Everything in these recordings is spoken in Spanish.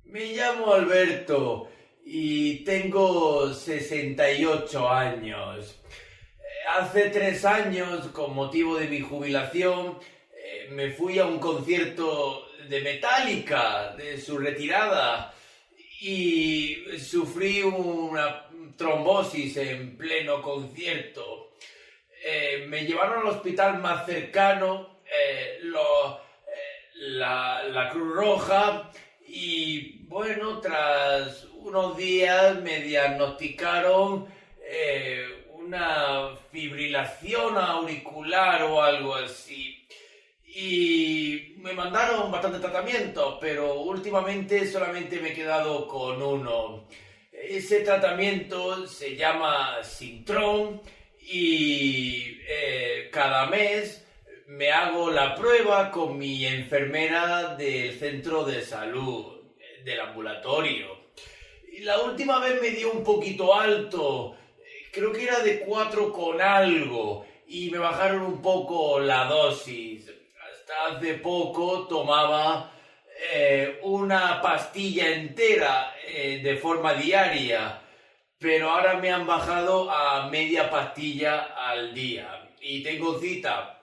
Me llamo Alberto y tengo 68 años. Hace 3 años, con motivo de mi jubilación, me fui a un concierto de Metallica, de su retirada, y sufrí una trombosis en pleno concierto. Me llevaron al hospital más cercano, la Cruz Roja, y bueno, tras unos días me diagnosticaron una fibrilación auricular o algo así. Y me mandaron bastante tratamiento, pero últimamente solamente me he quedado con uno. Ese tratamiento se llama Sintrom y cada mes me hago la prueba con mi enfermera del centro de salud, del ambulatorio. Y la última vez me dio un poquito alto, creo que era de 4 con algo, y me bajaron un poco la dosis. Hasta hace poco tomaba una pastilla entera de forma diaria, pero ahora me han bajado a media pastilla al día. Y tengo cita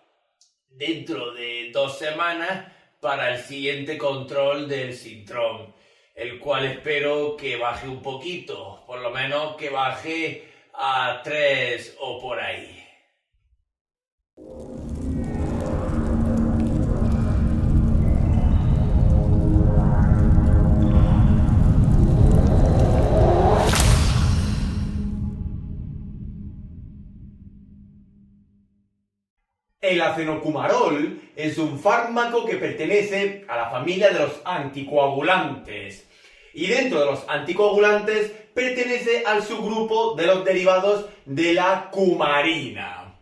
dentro de 2 semanas para el siguiente control del Sintrom, el cual espero que baje un poquito, por lo menos que baje a 3 o por ahí. El acenocumarol es un fármaco que pertenece a la familia de los anticoagulantes y dentro de los anticoagulantes pertenece al subgrupo de los derivados de la cumarina.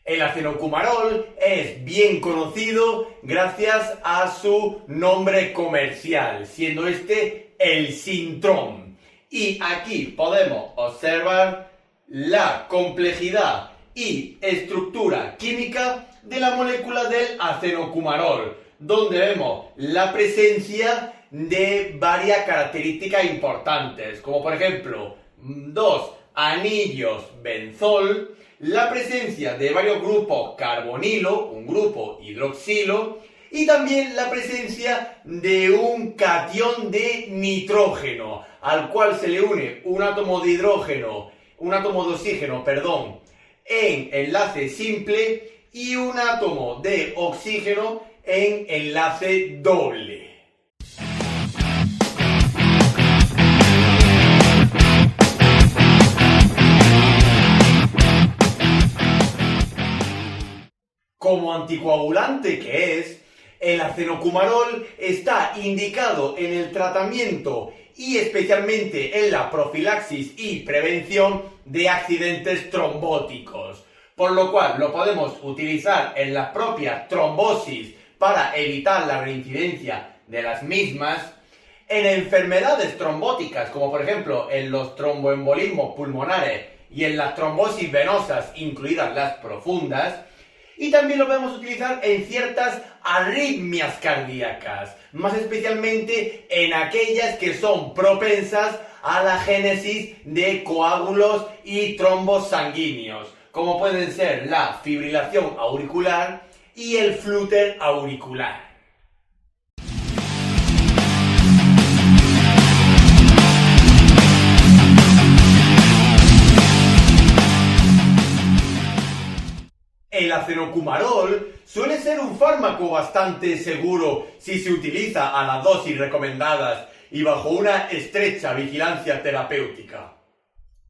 El acenocumarol es bien conocido gracias a su nombre comercial, siendo este el Sintrom. Y aquí podemos observar la complejidad y estructura química de la molécula del acenocumarol, donde vemos la presencia de varias características importantes, como por ejemplo 2 anillos benzol, la presencia de varios grupos carbonilo, un grupo hidroxilo, y también la presencia de un catión de nitrógeno, al cual se le une un átomo de oxígeno, en enlace simple y un átomo de oxígeno en enlace doble. Como anticoagulante que es, el acenocumarol está indicado en el tratamiento y especialmente en la profilaxis y prevención de accidentes trombóticos, por lo cual lo podemos utilizar en las propias trombosis para evitar la reincidencia de las mismas, en enfermedades trombóticas como por ejemplo en los tromboembolismos pulmonares y en las trombosis venosas, incluidas las profundas, y también lo podemos utilizar en ciertas arritmias cardíacas, más especialmente en aquellas que son propensas a la génesis de coágulos y trombos sanguíneos, como pueden ser la fibrilación auricular y el flúter auricular. El acenocumarol suele ser un fármaco bastante seguro si se utiliza a las dosis recomendadas y bajo una estrecha vigilancia terapéutica.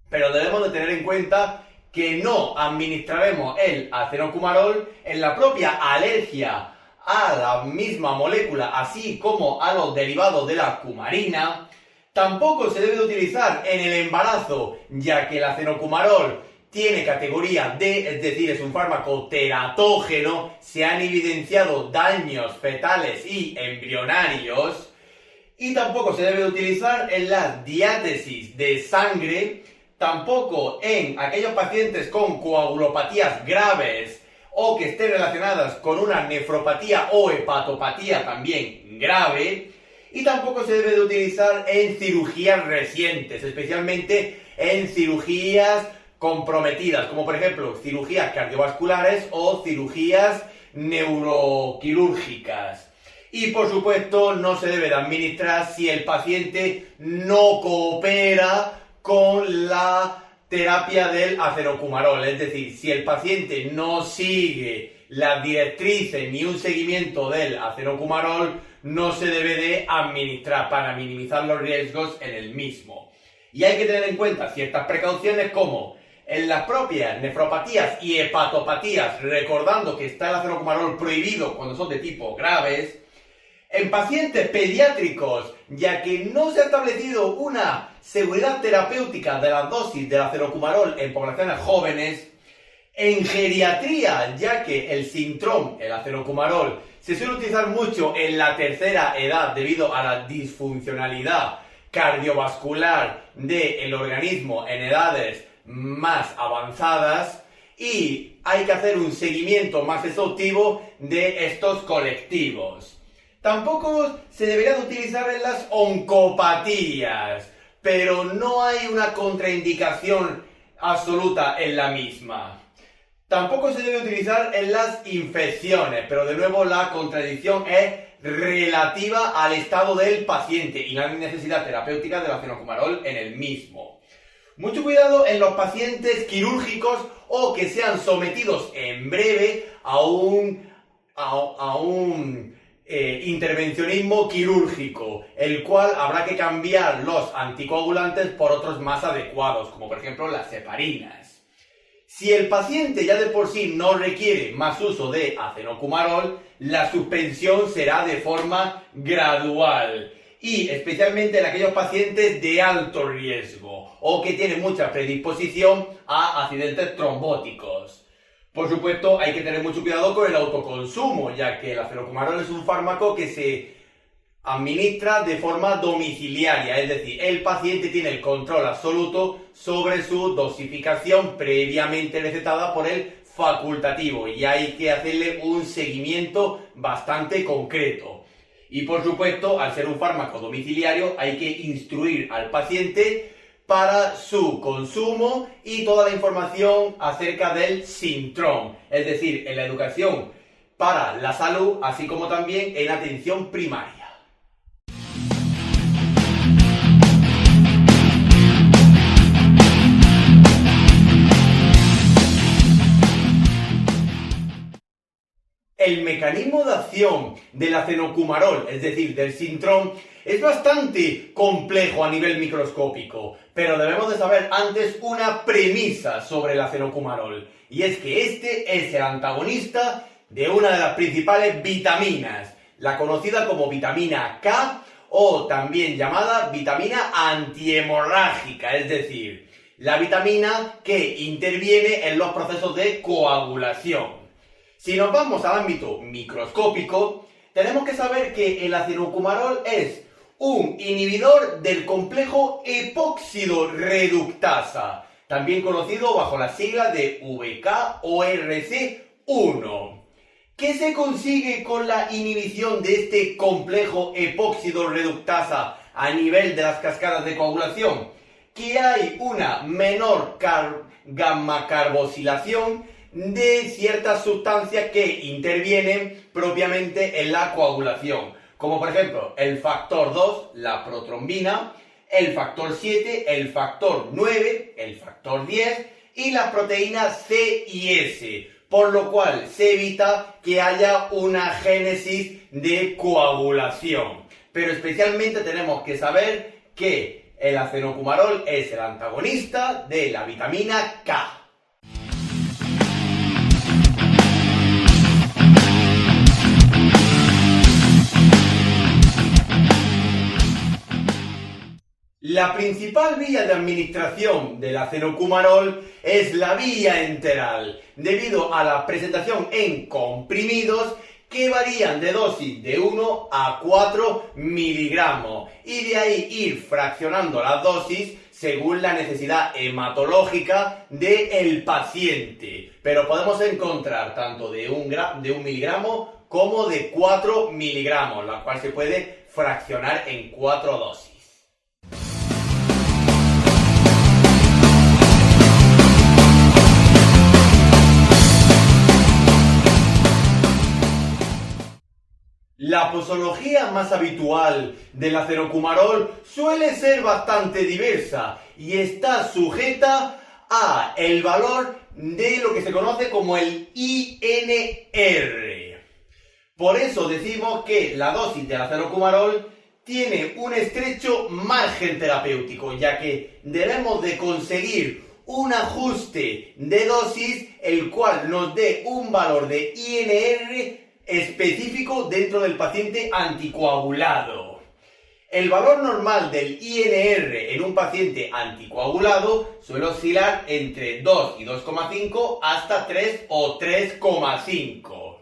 Pero debemos de tener en cuenta que no administraremos el acenocumarol en la propia alergia a la misma molécula, así como a los derivados de la cumarina. Tampoco se debe de utilizar en el embarazo, ya que el acenocumarol tiene categoría D, es decir, es un fármaco teratógeno, se han evidenciado daños fetales y embrionarios, y tampoco se debe de utilizar en la diátesis de sangre, tampoco en aquellos pacientes con coagulopatías graves o que estén relacionadas con una nefropatía o hepatopatía también grave, y tampoco se debe de utilizar en cirugías recientes, especialmente en cirugías comprometidas, como por ejemplo cirugías cardiovasculares o cirugías neuroquirúrgicas. Y por supuesto no se debe de administrar si el paciente no coopera con la terapia del acenocumarol, es decir, si el paciente no sigue las directrices ni un seguimiento del acenocumarol, no se debe de administrar para minimizar los riesgos en el mismo. Y hay que tener en cuenta ciertas precauciones como en las propias nefropatías y hepatopatías, recordando que está el acenocumarol prohibido cuando son de tipo graves. En pacientes pediátricos, ya que no se ha establecido una seguridad terapéutica de las dosis del acenocumarol en poblaciones jóvenes. En geriatría, ya que el Sintrom, el acenocumarol, se suele utilizar mucho en la tercera edad debido a la disfuncionalidad cardiovascular del organismo en edades más avanzadas, y hay que hacer un seguimiento más exhaustivo de estos colectivos. Tampoco se debería de utilizar en las oncopatías, pero no hay una contraindicación absoluta en la misma. Tampoco se debe utilizar en las infecciones, pero de nuevo la contradicción es relativa al estado del paciente y la necesidad terapéutica del acenocumarol en el mismo. Mucho cuidado en los pacientes quirúrgicos o que sean sometidos en breve a un intervencionismo quirúrgico, el cual habrá que cambiar los anticoagulantes por otros más adecuados, como por ejemplo las heparinas. Si el paciente ya de por sí no requiere más uso de acenocumarol, la suspensión será de forma gradual, y especialmente en aquellos pacientes de alto riesgo o que tienen mucha predisposición a accidentes trombóticos. Por supuesto, hay que tener mucho cuidado con el autoconsumo, ya que el acenocumarol es un fármaco que se administra de forma domiciliaria, es decir, el paciente tiene el control absoluto sobre su dosificación previamente recetada por el facultativo, y hay que hacerle un seguimiento bastante concreto. Y por supuesto, al ser un fármaco domiciliario, hay que instruir al paciente para su consumo y toda la información acerca del Sintrom, es decir, en la educación para la salud, así como también en atención primaria. El mecanismo de acción del acenocumarol, es decir, del Sintrom, es bastante complejo a nivel microscópico, pero debemos de saber antes una premisa sobre el acenocumarol, y es que este es el antagonista de una de las principales vitaminas, la conocida como vitamina K, o también llamada vitamina antihemorrágica, es decir, la vitamina que interviene en los procesos de coagulación. Si nos vamos al ámbito microscópico, tenemos que saber que el acenocumarol es un inhibidor del complejo epóxido reductasa, también conocido bajo la sigla de VKORC1. ¿Qué se consigue con la inhibición de este complejo epóxido reductasa a nivel de las cascadas de coagulación? Que hay una menor gamma carbosilación de ciertas sustancias que intervienen propiamente en la coagulación, como por ejemplo el factor 2, la protrombina, el factor 7, el factor 9, el factor 10 y las proteínas C y S, por lo cual se evita que haya una génesis de coagulación. Pero especialmente tenemos que saber que el acenocumarol es el antagonista de la vitamina K. La principal vía de administración del acenocumarol es la vía enteral, debido a la presentación en comprimidos que varían de dosis de 1 a 4 miligramos, y de ahí ir fraccionando las dosis según la necesidad hematológica del paciente. Pero podemos encontrar tanto de 1 miligramo como de 4 miligramos, la cual se puede fraccionar en 4 dosis. La posología más habitual del acenocumarol suele ser bastante diversa y está sujeta a el valor de lo que se conoce como el INR. Por eso decimos que la dosis del acenocumarol tiene un estrecho margen terapéutico, ya que debemos de conseguir un ajuste de dosis el cual nos dé un valor de INR específico dentro del paciente anticoagulado. El valor normal del INR en un paciente anticoagulado suele oscilar entre 2 y 2,5 hasta 3 o 3,5.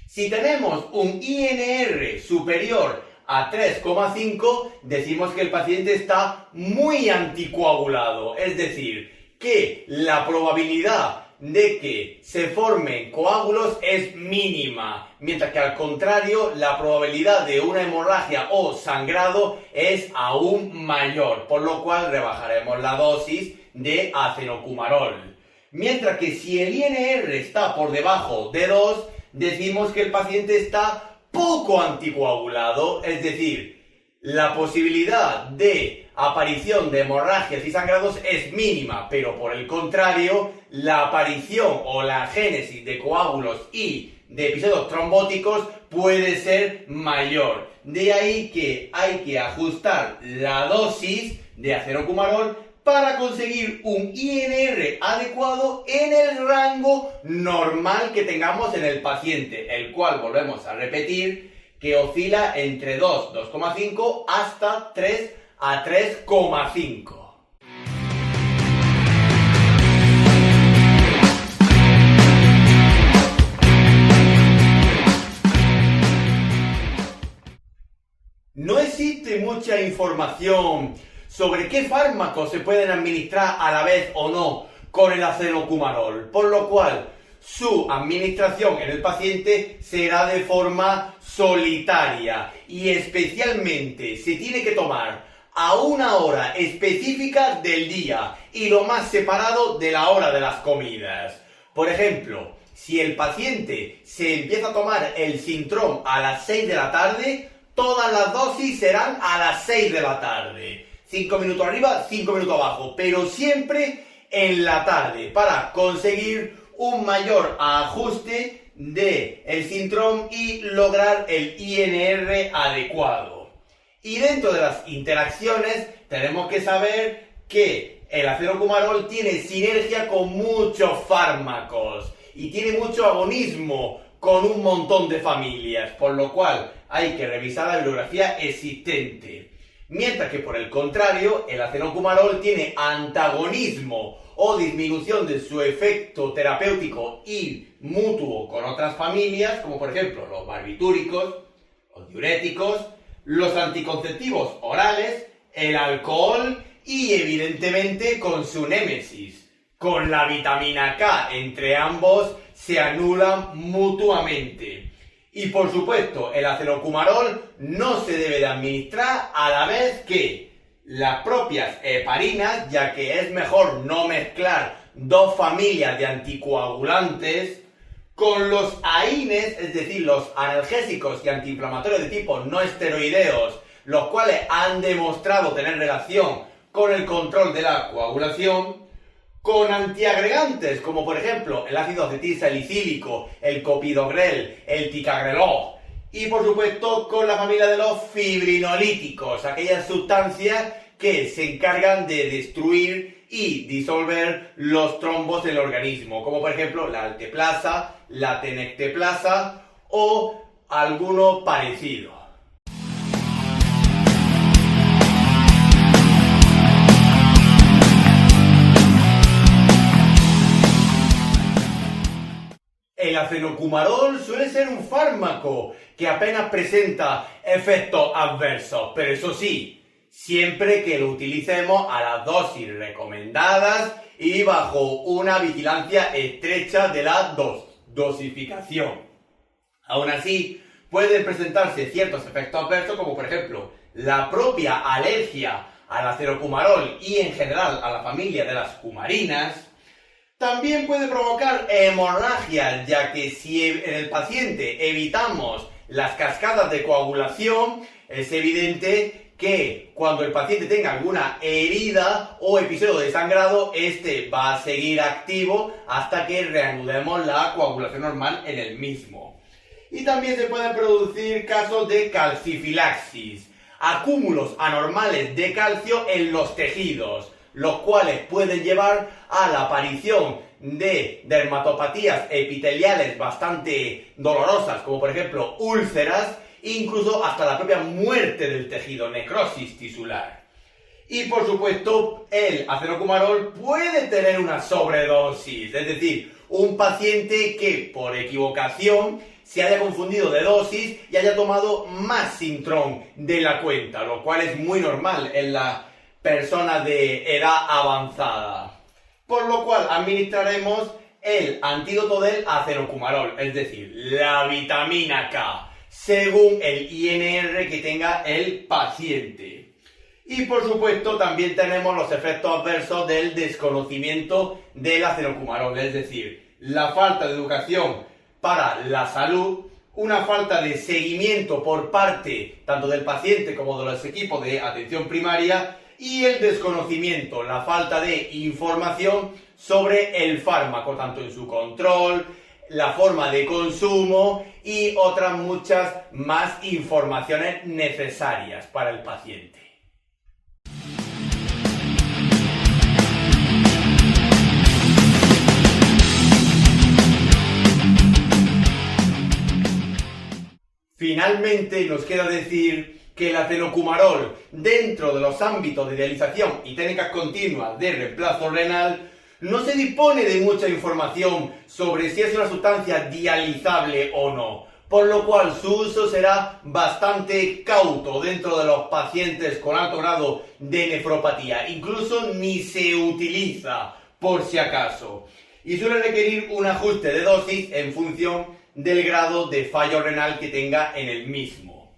Si tenemos un INR superior a 3,5, decimos que el paciente está muy anticoagulado, es decir, que la probabilidad de que se formen coágulos es mínima, mientras que al contrario, la probabilidad de una hemorragia o sangrado es aún mayor, por lo cual rebajaremos la dosis de acenocumarol. Mientras que si el INR está por debajo de 2, decimos que el paciente está poco anticoagulado, es decir, la posibilidad de aparición de hemorragias y sangrados es mínima, pero por el contrario, la aparición o la génesis de coágulos y de episodios trombóticos puede ser mayor. De ahí que hay que ajustar la dosis de acenocumarol para conseguir un INR adecuado en el rango normal que tengamos en el paciente, el cual, volvemos a repetir, que oscila entre 2, 2,5 hasta 3 a 3,5. No existe mucha información sobre qué fármacos se pueden administrar a la vez o no con el acenocumarol, por lo cual su administración en el paciente será de forma solitaria y especialmente se tiene que tomar a una hora específica del día y lo más separado de la hora de las comidas. Por ejemplo, si el paciente se empieza a tomar el Sintrom a las 6 de la tarde, todas las dosis serán a las 6 de la tarde. 5 minutos arriba, 5 minutos abajo, pero siempre en la tarde para conseguir un mayor ajuste de el Sintrom y lograr el INR adecuado. Y dentro de las interacciones tenemos que saber que el acenocumarol tiene sinergia con muchos fármacos y tiene mucho agonismo con un montón de familias, por lo cual hay que revisar la bibliografía existente. Mientras que por el contrario, el acenocumarol tiene antagonismo o disminución de su efecto terapéutico y mutuo con otras familias, como por ejemplo los barbitúricos, los diuréticos, los anticonceptivos orales, el alcohol y evidentemente con su némesis, con la vitamina K. Entre ambos se anulan mutuamente. Y por supuesto, el acenocumarol no se debe de administrar a la vez que las propias heparinas, ya que es mejor no mezclar dos familias de anticoagulantes con los AINES, es decir, los analgésicos y antiinflamatorios de tipo no esteroideos, los cuales han demostrado tener relación con el control de la coagulación, con antiagregantes como por ejemplo el ácido acetilsalicílico, el clopidogrel, el ticagrelor, y por supuesto con la familia de los fibrinolíticos, aquellas sustancias que se encargan de destruir y disolver los trombos del organismo, como por ejemplo la alteplasa, la tenecteplasa o alguno parecido. El acenocumarol suele ser un fármaco que apenas presenta efectos adversos, pero eso sí, siempre que lo utilicemos a las dosis recomendadas y bajo una vigilancia estrecha de la dosificación. Aún así, pueden presentarse ciertos efectos adversos, como por ejemplo la propia alergia al acenocumarol y en general a la familia de las cumarinas. También puede provocar hemorragias, ya que si en el paciente evitamos las cascadas de coagulación, es evidente que cuando el paciente tenga alguna herida o episodio de sangrado, este va a seguir activo hasta que reanudemos la coagulación normal en el mismo. Y también se pueden producir casos de calcifilaxis, acúmulos anormales de calcio en los tejidos, los cuales pueden llevar a la aparición de dermatopatías epiteliales bastante dolorosas, como por ejemplo úlceras, incluso hasta la propia muerte del tejido, necrosis tisular. Y por supuesto, el acenocumarol puede tener una sobredosis, es decir, un paciente que por equivocación se haya confundido de dosis y haya tomado más Sintrón de la cuenta, lo cual es muy normal en la persona de edad avanzada. Por lo cual administraremos el antídoto del acenocumarol, es decir, la vitamina K, según el INR que tenga el paciente. Y por supuesto también tenemos los efectos adversos del desconocimiento del acenocumarol, es decir, la falta de educación para la salud, una falta de seguimiento por parte tanto del paciente como de los equipos de atención primaria y el desconocimiento, la falta de información sobre el fármaco, tanto en su control, la forma de consumo y otras muchas más informaciones necesarias para el paciente. Finalmente nos queda decir que el acenocumarol, dentro de los ámbitos de dialización y técnicas continuas de reemplazo renal, no se dispone de mucha información sobre si es una sustancia dializable o no, por lo cual su uso será bastante cauto dentro de los pacientes con alto grado de nefropatía, incluso ni se utiliza por si acaso, y suele requerir un ajuste de dosis en función del grado de fallo renal que tenga en el mismo.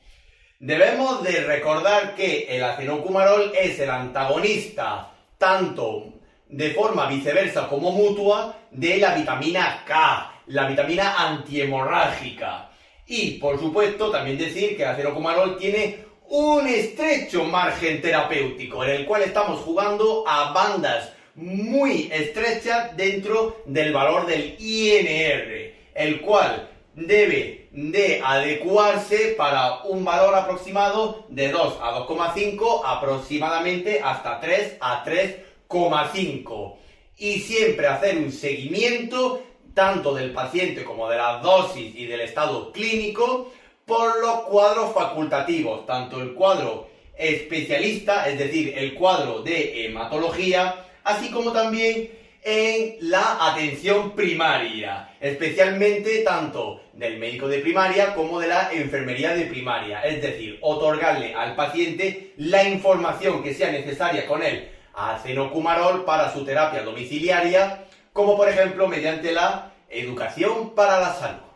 Debemos de recordar que el acenocumarol es el antagonista, tanto de forma viceversa como mutua, de la vitamina K, la vitamina antihemorrágica. Y, por supuesto, también decir que el acenocumarol tiene un estrecho margen terapéutico, en el cual estamos jugando a bandas muy estrechas dentro del valor del INR, el cual debe de adecuarse para un valor aproximado de 2 a 2,5, aproximadamente hasta 3 a 3,5. Y siempre hacer un seguimiento tanto del paciente como de la dosis y del estado clínico por los cuadros facultativos, tanto el cuadro especialista, es decir, el cuadro de hematología, así como también en la atención primaria, especialmente tanto del médico de primaria como de la enfermería de primaria, es decir, otorgarle al paciente la información que sea necesaria con el acenocumarol para su terapia domiciliaria, como por ejemplo mediante la educación para la salud.